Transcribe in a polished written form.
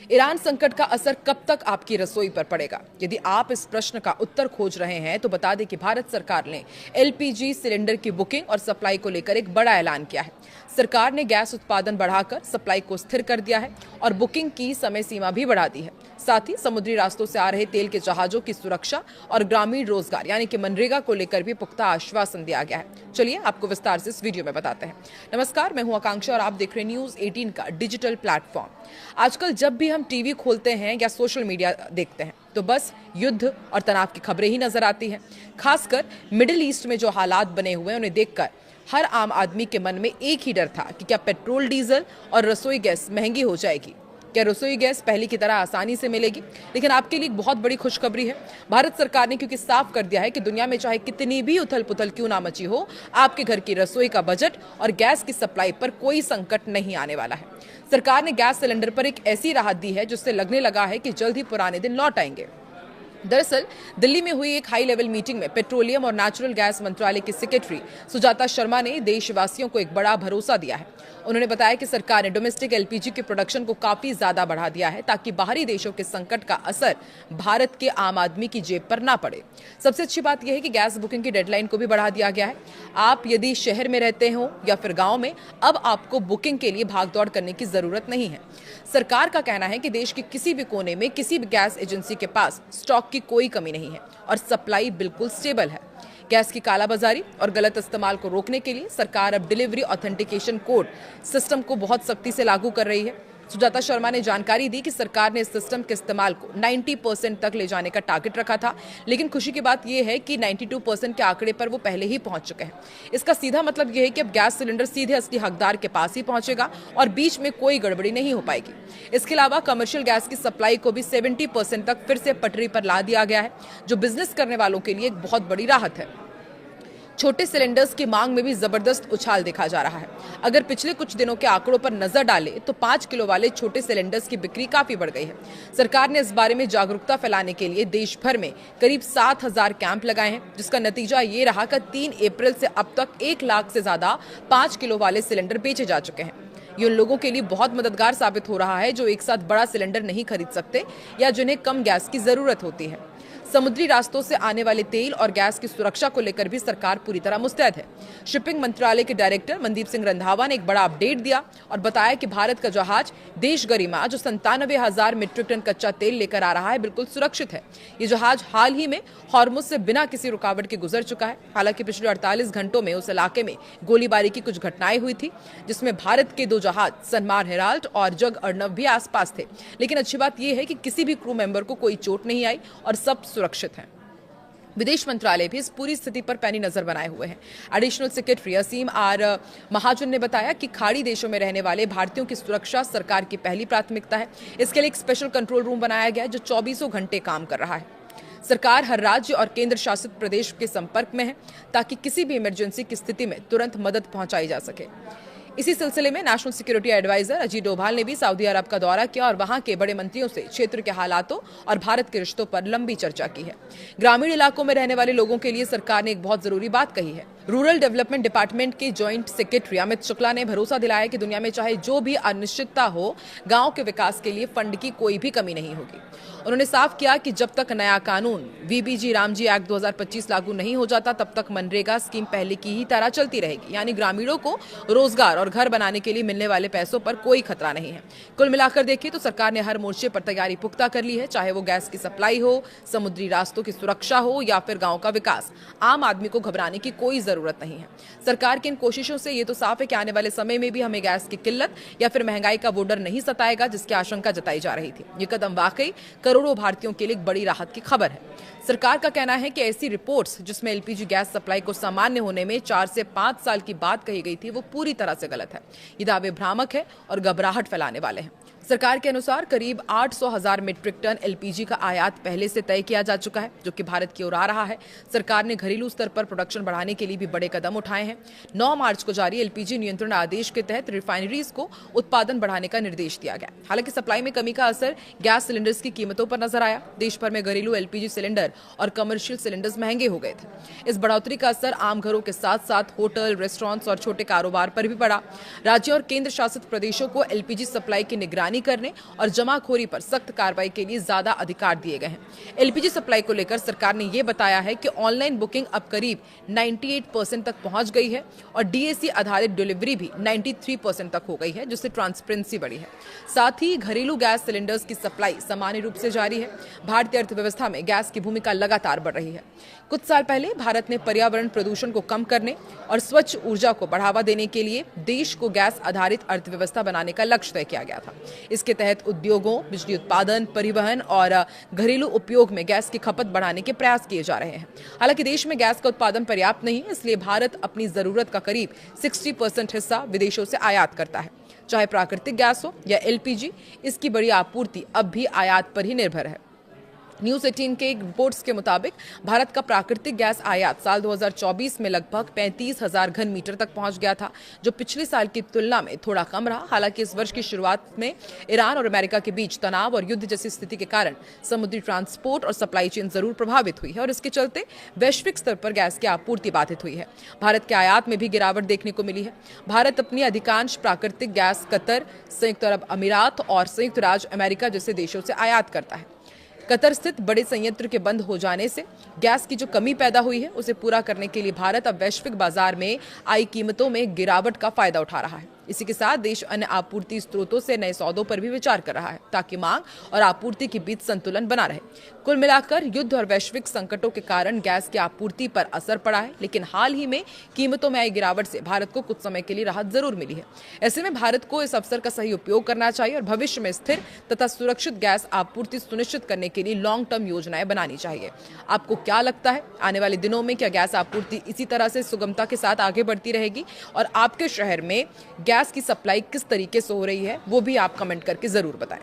Iran संकट का असर कब तक आपकी रसोई पर पड़ेगा? यदि आप इस प्रश्न का उत्तर खोज रहे हैं तो बता दें कि भारत सरकार ने एलपीजी सिलेंडर की बुकिंग और सप्लाई को लेकर एक बड़ा ऐलान किया है। सरकार ने गैस उत्पादन बढ़ाकर सप्लाई को स्थिर कर दिया है और बुकिंग की समय सीमा भी बढ़ा दी है। साथ ही समुद्री रास्तों से आ रहे तेल के जहाजों की सुरक्षा और ग्रामीण रोजगार यानी कि मनरेगा को लेकर भी पुख्ता आश्वासन दिया गया है। चलिए आपको विस्तार से इस वीडियो में बताते हैं। नमस्कार, मैं हूं आकांक्षा और आप देख रहे हैं न्यूज 18 का डिजिटल प्लेटफॉर्म। आजकल जब भी हम टीवी खोलते हैं या सोशल मीडिया देखते हैं तो बस युद्ध और तनाव की खबरें ही नजर आती हैं। खासकर मिडिल ईस्ट में जो हालात बने हुए हैं उन्हें देखकर हर आम आदमी के मन में एक ही डर था कि क्या पेट्रोल, डीजल और रसोई गैस महंगी हो जाएगी। क्या रसोई गैस पहले की तरह आसानी से मिलेगी? लेकिन आपके लिए एक बहुत बड़ी खुशखबरी है। भारत सरकार ने क्योंकि साफ कर दिया है कि दुनिया में चाहे कितनी भी उथल पुथल क्यों ना मची हो, आपके घर की रसोई का बजट और गैस की सप्लाई पर कोई संकट नहीं आने वाला है। सरकार ने गैस सिलेंडर पर एक ऐसी राहत दी है जिससे लगने लगा है कि जल्द ही पुराने दिन लौट आएंगे। दरअसल दिल्ली में हुई एक हाई लेवल मीटिंग में पेट्रोलियम और नेचुरल गैस मंत्रालय की सेक्रेटरी सुजाता शर्मा ने देशवासियों को एक बड़ा भरोसा दिया है। उन्होंने बताया कि सरकार ने डोमेस्टिक एलपीजी के प्रोडक्शन को काफी ज्यादा बढ़ा दिया है ताकि बाहरी देशों के संकट का असर भारत के आम आदमी की जेब पर ना पड़े। सबसे अच्छी बात यह है कि गैस बुकिंग की डेडलाइन को भी बढ़ा दिया गया है। आप यदि शहर में रहते हो या फिर गांव में, अब आपको बुकिंग के लिए भागदौड़ करने की जरूरत नहीं है। सरकार का कहना है कि देश के किसी भी कोने में किसी भी गैस एजेंसी के पास स्टॉक की कोई कमी नहीं है और सप्लाई बिल्कुल स्टेबल है। गैस की कालाबाजारी और गलत इस्तेमाल को रोकने के लिए सरकार अब डिलीवरी ऑथेंटिकेशन कोड सिस्टम को बहुत सख्ती से लागू कर रही है। सुजाता शर्मा ने जानकारी दी कि सरकार ने इस सिस्टम के इस्तेमाल को 90% तक ले जाने का टारगेट रखा था, लेकिन खुशी की बात यह है कि 92% के आंकड़े पर वो पहले ही पहुंच चुके हैं। इसका सीधा मतलब यह है कि अब गैस सिलेंडर सीधे असली हकदार के पास ही पहुंचेगा और बीच में कोई गड़बड़ी नहीं हो पाएगी। इसके अलावा कमर्शियल गैस की सप्लाई को भी 70% तक फिर से पटरी पर ला दिया गया है, जो बिजनेस करने वालों के लिए एक बहुत बड़ी राहत है। छोटे सिलेंडर्स की मांग में भी जबरदस्त उछाल देखा जा रहा है। अगर पिछले कुछ दिनों के आंकड़ों पर नजर डालें तो 5 किलो वाले छोटे सिलेंडर्स की बिक्री काफी बढ़ गई है। सरकार ने इस बारे में जागरूकता फैलाने के लिए देश भर में करीब 7,000 कैंप लगाए हैं, जिसका नतीजा ये रहा कि 3 अप्रैल से अब तक 1 लाख से ज्यादा 5 किलो वाले सिलेंडर बेचे जा चुके हैं। ये उन लोगों के लिए बहुत मददगार साबित हो रहा है जो एक साथ बड़ा सिलेंडर नहीं खरीद सकते या जिन्हें कम गैस की जरूरत होती है। समुद्री रास्तों से आने वाले तेल और गैस की सुरक्षा को लेकर भी सरकार पूरी तरह मुस्तैद है। शिपिंग मंत्रालय के डायरेक्टर मनदीप सिंह रंधावा ने एक बड़ा अपडेट दिया और बताया कि भारत का जहाज देश गरिमा जो 97,000 मीट्रिक टन कच्चा तेल लेकर आ रहा है बिल्कुल सुरक्षित है। ये जहाज हाल ही में हॉर्मुज से बिना किसी रुकावट के गुजर चुका है। हालांकि पिछले 48 घंटों में उस इलाके में गोलीबारी की कुछ घटनाएं हुई थी, जिसमें भारत के 2 जहाज सनमार हेराल्ड और जग अर्नव भी आसपास थे। लेकिन अच्छी बात यह है कि किसी भी क्रू मेंबर को कोई चोट नहीं आई और सब सुरक्षित हैं। विदेश मंत्रालय भी इस पूरी स्थिति पर पैनी नजर बनाए हुए हैं। एडिशनल सेक्रेटरी असीम आर महाजन ने बताया कि खाड़ी देशों में रहने वाले भारतीयों की सुरक्षा सरकार की पहली प्राथमिकता है। इसके लिए एक स्पेशल कंट्रोल रूम बनाया गया है जो 24 घंटे काम कर रहा है। सरकार हर राज्य और केंद्र शासित प्रदेश के संपर्क में है ताकि किसी भी इमरजेंसी की स्थिति में तुरंत मदद पहुंचाई जा सके। इसी सिलसिले में national security advisor Ajit Doval ने भी सऊदी अरब का दौरा किया और वहां के बड़े मंत्रियों से क्षेत्र के हालातों और भारत के रिश्तों पर लंबी चर्चा की है। ग्रामीण इलाकों में रहने वाले लोगों के लिए सरकार ने एक बहुत जरूरी बात कही है। रूरल डेवलपमेंट डिपार्टमेंट के जॉइंट सेक्रेटरी अमित शुक्ला ने भरोसा दिलाया कि दुनिया में चाहे जो भी अनिश्चितता हो, गांव के विकास के लिए फंड की कोई भी कमी नहीं होगी। उन्होंने साफ किया कि जब तक नया कानून वीबीजी रामजी एक्ट 2025 लागू नहीं हो जाता तब तक मनरेगा स्कीम पहले की ही तरह चलती रहेगी, यानी ग्रामीणों को रोजगार और घर बनाने के लिए मिलने वाले पैसों पर कोई खतरा नहीं है। कुल मिलाकर देखिए तो सरकार ने हर मोर्चे पर तैयारी पुख्ता कर ली है, चाहे वो गैस की सप्लाई हो, समुद्री रास्तों की सुरक्षा हो या फिर गाँव का विकास। आम आदमी को घबराने की कोई जरूरत नहीं है। सरकार की इन कोशिशों से ये तो साफ है कि आने वाले समय में भी हमें गैस की किल्लत या फिर महंगाई का वो डर नहीं सताएगा जिसकी आशंका जताई जा रही थी। ये कदम वाकई करोड़ों भारतीयों के लिए एक बड़ी राहत की खबर है। सरकार का कहना है कि ऐसी रिपोर्ट्स जिसमें एलपीजी गैस सप्लाई को सामान्य होने में 4 से 5 साल की बात कही गई थी वो पूरी तरह से गलत है। ये दावे भ्रामक है और घबराहट फैलाने वाले हैं। सरकार के अनुसार करीब 800,000 मीट्रिक टन एलपीजी का आयात पहले से तय किया जा चुका है, जो कि भारत की ओर आ रहा है। सरकार ने घरेलू स्तर पर प्रोडक्शन बढ़ाने के लिए भी बड़े कदम उठाए हैं। 9 मार्च को जारी एलपीजी नियंत्रण आदेश के तहत रिफाइनरीज को उत्पादन बढ़ाने का निर्देश दिया गया। हालांकि सप्लाई में कमी का असर गैस सिलेंडर्स की कीमतों पर नजर आया। देश भर में घरेलू एलपीजी सिलेंडर और कमर्शियल सिलेंडर्स महंगे हो गए थे। इस बढ़ोतरी का असर आम घरों के साथ साथ होटल, रेस्टोरेंट्स और छोटे कारोबार पर भी पड़ा। राज्यों और केंद्र शासित प्रदेशों को एलपीजी सप्लाई की निगरानी निगरानी करने और जमाखोरी पर सख्त कार्रवाई के लिए ज्यादा अधिकार दिए गए हैं। एलपीजी सप्लाई को लेकर सरकार ने यह बताया है कि ऑनलाइन बुकिंग अब करीब 98% तक पहुंच गई है और डीएसी आधारित डिलीवरी भी 93% तक हो गई है, जिससे ट्रांसपेरेंसी बढ़ी है। साथ ही घरेलू गैस सिलेंडर्स की सप्लाई सामान्य रूप से जारी है। भारतीय अर्थव्यवस्था में गैस की भूमिका लगातार बढ़ रही है। कुछ साल पहले भारत ने पर्यावरण प्रदूषण को कम करने और स्वच्छ ऊर्जा को बढ़ावा देने के लिए देश को गैस आधारित अर्थव्यवस्था बनाने का लक्ष्य तय किया गया था। इसके तहत उद्योगों, बिजली उत्पादन, परिवहन और घरेलू उपयोग में गैस की खपत बढ़ाने के प्रयास किए जा रहे हैं। हालांकि देश में गैस का उत्पादन पर्याप्त नहीं है, इसलिए भारत अपनी जरूरत का करीब 60% हिस्सा विदेशों से आयात करता है। चाहे प्राकृतिक गैस हो या एलपीजी, इसकी बड़ी आपूर्ति अब भी आयात पर ही निर्भर है। न्यूज 18 के रिपोर्ट्स के मुताबिक भारत का प्राकृतिक गैस आयात साल 2024 में लगभग 35,000 घन मीटर तक पहुंच गया था, जो पिछले साल की तुलना में थोड़ा कम रहा। हालांकि इस वर्ष की शुरुआत में ईरान और अमेरिका के बीच तनाव और युद्ध जैसी स्थिति के कारण समुद्री ट्रांसपोर्ट और सप्लाई चेन जरूर प्रभावित हुई है और इसके चलते वैश्विक स्तर पर गैस की आपूर्ति बाधित हुई है। भारत के आयात में भी गिरावट देखने को मिली है। भारत अपनी अधिकांश प्राकृतिक गैस कतर, संयुक्त अरब अमीरात और संयुक्त राज्य अमेरिका जैसे देशों से आयात करता है। कतर स्थित बड़े संयंत्र के बंद हो जाने से गैस की जो कमी पैदा हुई है, उसे पूरा करने के लिए भारत अब वैश्विक बाजार में आई कीमतों में गिरावट का फायदा उठा रहा है। इसी के साथ देश अन्य आपूर्ति स्रोतों से नए सौदों पर भी विचार कर रहा है, ताकि मांग और आपूर्ति के बीच संतुलन बना रहे। कुल मिलाकर युद्ध और वैश्विक संकटों के कारण गैस की आपूर्ति पर असर पड़ा है, लेकिन हाल ही में कीमतों में आई गिरावट से भारत को कुछ समय के लिए राहत जरूर मिली है। ऐसे में भारत को इस अवसर का सही उपयोग करना चाहिए और भविष्य में स्थिर तथा सुरक्षित गैस आपूर्ति सुनिश्चित करने के लिए लॉन्ग टर्म योजनाएं बनानी चाहिए। आपको क्या लगता है, आने वाले दिनों में क्या गैस आपूर्ति इसी तरह से सुगमता के साथ आगे बढ़ती रहेगी और आपके शहर में गैस की सप्लाई किस तरीके से हो रही है, वो भी आप कमेंट करके जरूर बताएं।